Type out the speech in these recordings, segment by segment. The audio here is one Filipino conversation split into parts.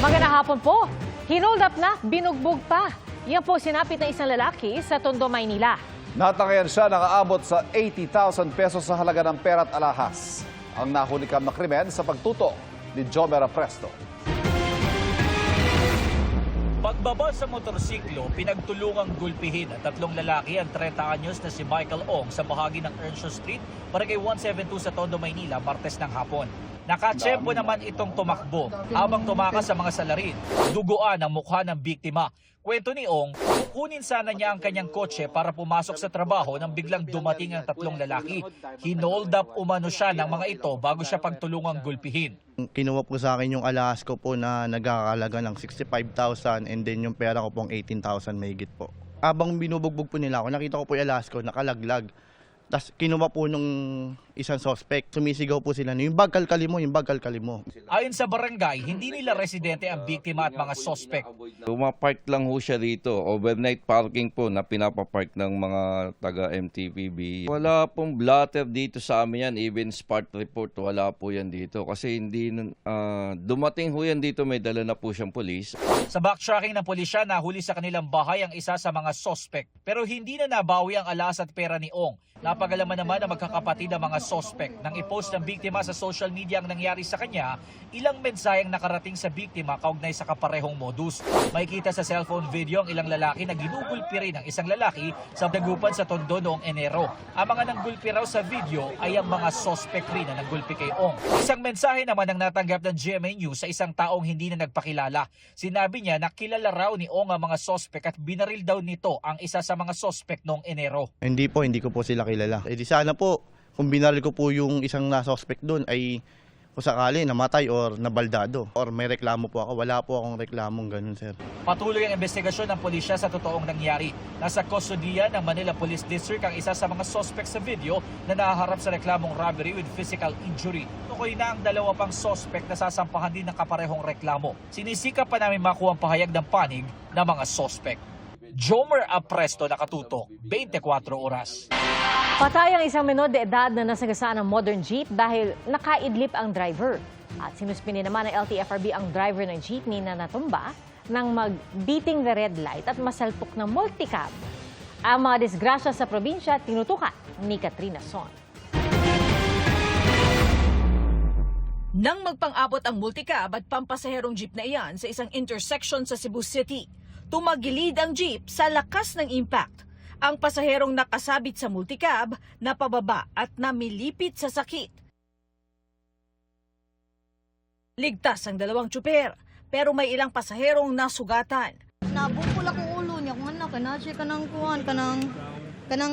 Magandang hapon po. Hinold up na, binugbog pa. Yan po sinapit ng isang lalaki sa Tondo, Maynila. Natangayan siya nakaabot sa 80,000 pesos sa halaga ng pera at alahas. Ang nahulikam na krimen sa pagtuto ni Jomera Presto. Pagbaba sa motorsiklo, pinagtulungang gulpihin ang tatlong lalaki ang 30 anyos na si Michael Ong sa bahagi ng Earnshaw Street, Barangay 172 sa Tondo, Maynila, Martes ng hapon. Nakatsempo naman itong tumakbo habang tumakas sa mga salarin. Duguan ang mukha ng biktima. Kwento ni Ong, kukunin sana niya ang kanyang kotse para pumasok sa trabaho nang biglang dumating ang tatlong lalaki. Hinold up umano siya ng mga ito bago siya pagtulungang gulpihin. Kinuha po sa akin yung alahas ko po na nagkakalaga ng 65,000 and then yung pera ko pong 18,000 mahigit po. Habang binubugbog po nila ako, nakita ko po yung alahas ko nakalaglag. Tapos kinuha po nung isang suspect. Sumisigaw po sila, yung bag kalkali mo, yung bag kalkali mo. Ayon sa barangay, hindi nila residente ang biktima at mga suspect. Pumapark lang ho siya dito. Overnight parking po na pinapapark ng mga taga-MTPB. Wala pong blatter dito sa amin yan. Even spot report, wala po yan dito. Kasi hindi dumating ho yan dito, may dala na po siyang polis. Sa backtracking ng pulisya, nahuli sa kanilang bahay ang isa sa mga suspect. Pero hindi na nabawi ang alas at pera ni Ong. Napagalaman naman na magkakapatid ang mga suspect. Nang i-post ng biktima sa social media ang nangyari sa kanya, ilang mensaheng nakarating sa biktima kaugnay sa kaparehong modus. Makikita sa cellphone video ang ilang lalaki na ginugulpi rin ang isang lalaki sa dagupan sa Tondo noong Enero. Ang mga nanggulpi raw sa video ay ang mga suspect rin na nanggulpi kay Ong. Isang mensahe naman ang natanggap ng GMA News sa isang taong hindi na nagpakilala. Sinabi niya na kilala raw ni Ong ang mga suspect at binaril daw nito ang isa sa mga suspect noong Enero. Hindi ko po sila kilala. Eh di sana po, kung binaril ko po yung isang na-suspect doon ay kung sakali namatay or nabaldado or may reklamo po ako. Wala po akong reklamong ganun, sir. Patuloy ang investigasyon ng pulisya sa totoong nangyari. Nasa kustodiya ng Manila Police District ang isa sa mga suspect sa video na nahaharap sa reklamong robbery with physical injury. Tukoy na ang dalawa pang suspect na sasampahan din ng kaparehong reklamo. Sinisikap pa namin makuha ang pahayag ng panig ng mga suspect. Jomer Apresto, nakatutok, 24 oras. Patay ang isang menor de edad na nasagasaan ng modern jeep dahil nakaidlip ang driver. At sinuspindi naman ng LTFRB ang driver ng jeepney na natumba nang mag-beating the red light at masalpok ng multicab. Ang mga disgrasya sa probinsya tinutukan ni Katrina Son. Nang magpang-abot ang multicab at pampasaherong jeep na iyan sa isang intersection sa Cebu City, tumagilid ang jeep sa lakas ng impact. Ang pasaherong nakasabit sa multicab na pababa at namilipit sa sakit. Ligtas ang dalawang tsuper, pero may ilang pasaherong nasugatan. Nabukol akong ulo niya kung ano, kanasya kanang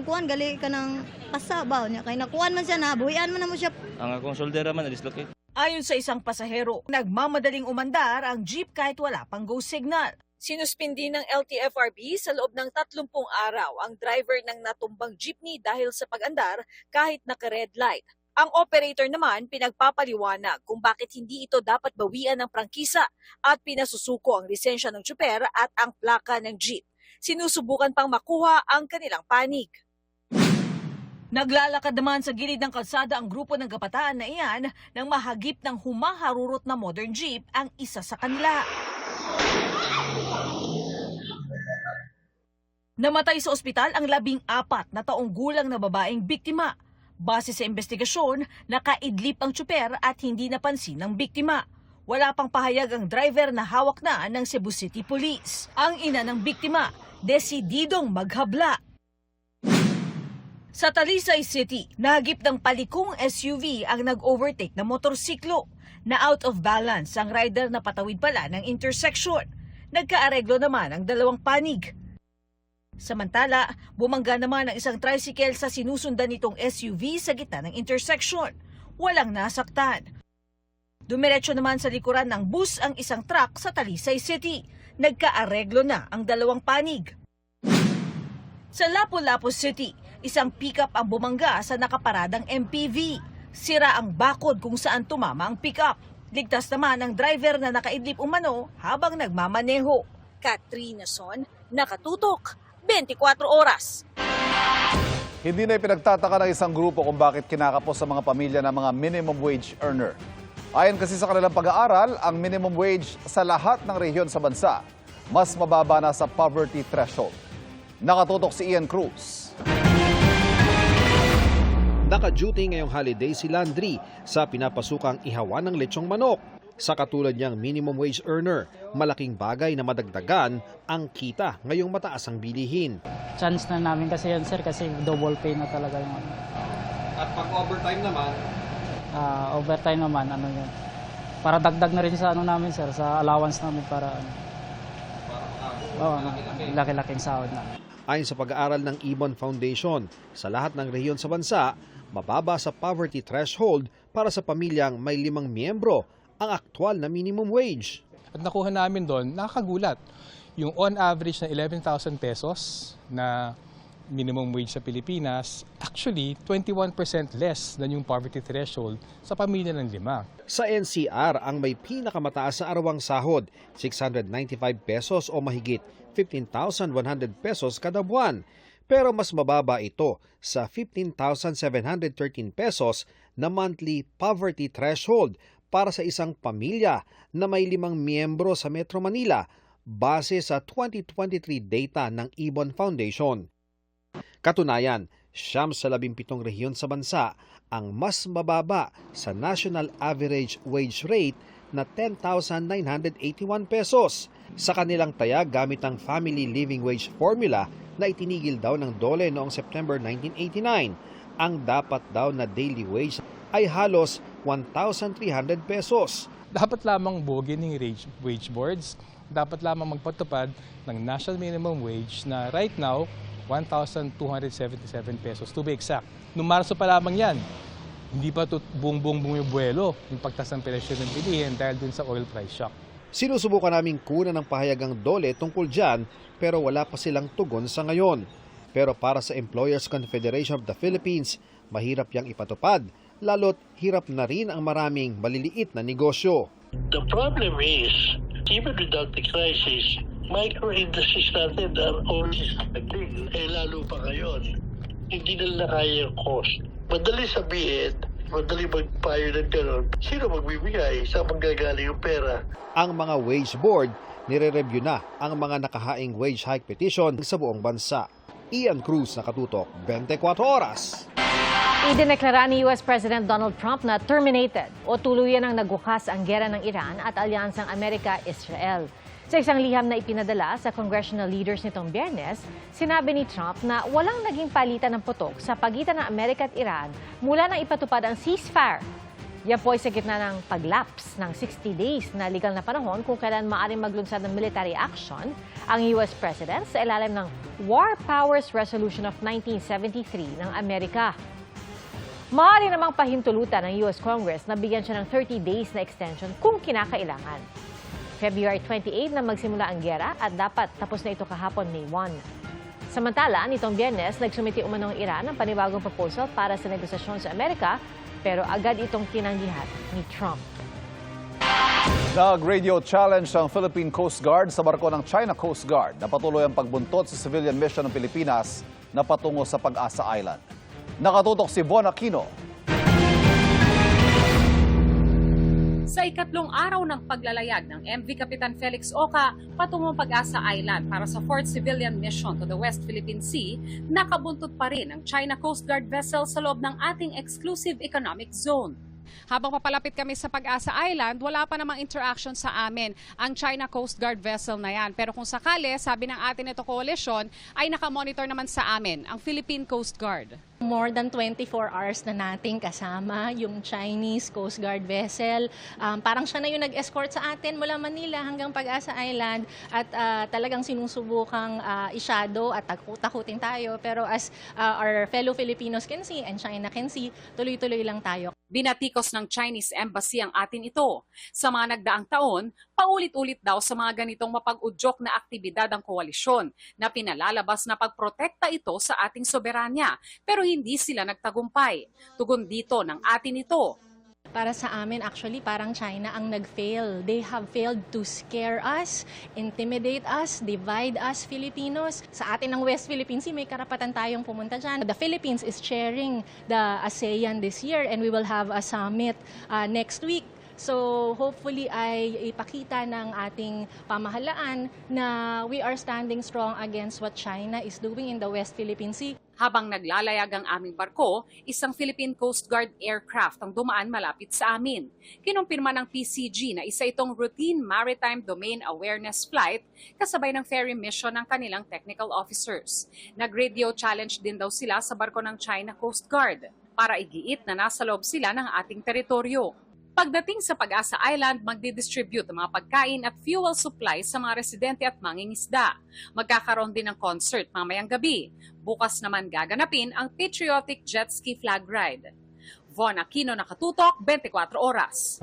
kuwan, gali kanang kasabaw niya. Kaya nakuhan man siya, nabuhian man na mo siya. Ang akong soldera man, dislocate. Ayon sa isang pasahero, nagmamadaling umandar ang jeep kahit wala pang go signal. Sinuspindi ng LTFRB sa loob ng 30 araw ang driver ng natumbang jeepney dahil sa pag-andar kahit naka-red light. Ang operator naman pinagpapaliwanag kung bakit hindi ito dapat bawian ng prangkisa at pinasusuko ang lisensya ng tsuper at ang plaka ng jeep. Sinusubukan pang makuha ang kanilang panig. Naglalakad naman sa gilid ng kalsada ang grupo ng kabataan na iyan nang mahagip ng humaharurot na modern jeep ang isa sa kanila. Namatay sa ospital ang 14 na taong gulang na babaeng biktima. Base sa investigasyon, nakaidlip ang tsuper at hindi napansin ng biktima. Wala pang pahayag ang driver na hawak na ng Cebu City Police. Ang ina ng biktima, desididong maghabla. Sa Talisay City, nahagip ng palikong SUV ang nag-overtake na motorsiklo. Na out of balance ang rider na patawid pala ng intersection. Nagkaareglo naman ang dalawang panig. Samantala, bumangga naman ang isang tricycle sa sinusundan nitong SUV sa gitna ng intersection. Walang nasaktan. Dumiretso naman sa likuran ng bus ang isang truck sa Talisay City. Nagkaareglo na ang dalawang panig. Sa Lapu-Lapu City, isang pickup ang bumangga sa nakaparadang MPV. Sira ang bakod kung saan tumama ang pickup. Ligtas naman ang driver na nakaidlip umano habang nagmamaneho. Katrina Son, nakatutok, 24 oras. Hindi na ipinagtataka ng isang grupo kung bakit kinakapos sa mga pamilya ng mga minimum wage earner. Ayon kasi sa kanilang pag-aaral, ang minimum wage sa lahat ng rehiyon sa bansa mas mababa na sa poverty threshold. Nakatutok si Ian Cruz. Naka-duty ngayong holiday si Landry sa pinapasukang ihawan ng lechong manok. Sa katulad niyang minimum wage earner, malaking bagay na madagdagan ang kita ngayong mataas ang bilihin. Chance na namin kasi yan sir kasi double pay na talaga yung ano. At pag overtime naman? Overtime naman ano yun. Para dagdag na rin sa ano namin sir, sa allowance namin para ano. Laki-laking sahod na. Ayon sa pag-aaral ng Ibon Foundation, sa lahat ng rehiyon sa bansa, mababa sa poverty threshold para sa pamilyang may 5 miyembro ang aktwal na minimum wage. At nakuha namin doon, nakakagulat. Yung on average na 11,000 pesos na minimum wage sa Pilipinas, actually 21% less than yung poverty threshold sa pamilya ng 5. Sa NCR, ang may pinakamataas sa arawang sahod, 695 pesos o mahigit 15,100 pesos kada buwan. Pero mas mababa ito sa 15,713 pesos na monthly poverty threshold para sa isang pamilya na may 5 miyembro sa Metro Manila base sa 2023 data ng Ibon Foundation. Katunayan, 9 sa 17 rehiyon sa bansa ang mas mababa sa national average wage rate na 10,981 pesos. Sa kanilang tayag gamit ang Family Living Wage Formula na itinigil daw ng DOLE noong September 1989, ang dapat daw na daily wage ay halos 1,300 pesos. Dapat lamang bugin ng wage boards, dapat lamang magpatupad ng national minimum wage na right now, 1,277 pesos to be exact. Noong Marso pa lamang yan, hindi pa ito buong bumibuelo yung pagtaas ng presyo ng bilihin dahil dun sa oil price shock. Sinusubukan naming kunan ng pahayagang DOLE tungkol dyan pero wala pa silang tugon sa ngayon. Pero para sa Employers Confederation of the Philippines, mahirap yang ipatupad, lalo't hirap na rin ang maraming maliliit na negosyo. The problem is, even without the crisis, micro-industries natin are always struggling. Lalo pa ngayon, hindi nila kaya yung cost. Madali sabihin, madali magpayo ng gano'n. Sino magbibigay? Saan manggagaling yung pera? Ang mga wage board, nire-review na ang mga nakahaing wage hike petition sa buong bansa. Ian Cruz, Nakatutok, 24 Oras. Idineklara ni US President Donald Trump na terminated o tuluyan ang nagwakas ang giyera ng Iran at alyansang Amerika-Israel. Sa isang liham na ipinadala sa congressional leaders nitong Biyernes, sinabi ni Trump na walang naging palitan ng putok sa pagitan ng Amerika at Iran mula nang ipatupad ang ceasefire. Yan po ay sa gitna ng paglaps ng 60 days na legal na panahon kung kailan maaaring maglunsad ng military action ang US President sa ilalim ng War Powers Resolution of 1973 ng Amerika. Maaari namang pahintulutan ng US Congress na bigyan siya ng 30 days na extension kung kinakailangan. February 28 na magsimula ang giyera at dapat tapos na ito kahapon May 1. Samantala, nitong Biyernes, nagsumiti umano ang Iran ng panibagong proposal para sa negosasyon sa Amerika pero agad itong tinanggihan ni Trump. Nag-radio challenge ang Philippine Coast Guard sa barko ng China Coast Guard na patuloy ang pagbuntot sa civilian mission ng Pilipinas na patungo sa Pag-asa Island. Nakatutok si Bon Aquino. Sa ikatlong araw ng paglalayag ng MV Kapitan Felix Oca patungong Pag-asa Island para sa 4th Civilian Mission to the West Philippine Sea, nakabuntot pa rin ang China Coast Guard vessel sa loob ng ating exclusive economic zone. Habang papalapit kami sa Pag-asa Island, wala pa namang interaction sa amin ang China Coast Guard vessel na yan. Pero kung sakali, sabi ng atin ito coalition, ay nakamonitor naman sa amin ang Philippine Coast Guard. More than 24 hours na nating kasama yung Chinese Coast Guard vessel. Parang siya na yung nag-escort sa atin mula Manila hanggang Pag-asa Island at talagang sinusubukang i-shadow at takutin tayo. Pero as our fellow Filipinos can see and China can see, tuloy-tuloy lang tayo. Binatikos ng Chinese Embassy ang atin ito. Sa mga nagdaang taon, paulit-ulit daw sa mga ganitong mapag-udyok na aktibidad ang koalisyon na pinalalabas na pagprotekta ito sa ating soberanya. Pero hindi sila nagtagumpay. Tugon dito ng atin ito. Para sa amin, actually, parang China ang nag-fail. They have failed to scare us, intimidate us, divide us Filipinos. Sa atin ng West Philippine Sea, may karapatan tayong pumunta dyan. The Philippines is chairing the ASEAN this year and we will have a summit next week So hopefully ay ipakita ng ating pamahalaan na we are standing strong against what China is doing in the West Philippine Sea. Habang naglalayag ang aming barko, isang Philippine Coast Guard aircraft ang dumaan malapit sa amin. Kinumpirma ng PCG na isa itong routine maritime domain awareness flight kasabay ng ferry mission ng kanilang technical officers. Nag-radio challenge din daw sila sa barko ng China Coast Guard para igiit na nasa loob sila ng ating teritoryo. Pagdating sa Pag-asa Island, magdi-distribute ang mga pagkain at fuel supplies sa mga residente at mangingisda. Magkakaroon din ng concert mamayang gabi. Bukas naman gaganapin ang patriotic jet ski flag ride. Von Aquino, Nakatutok, 24 Oras.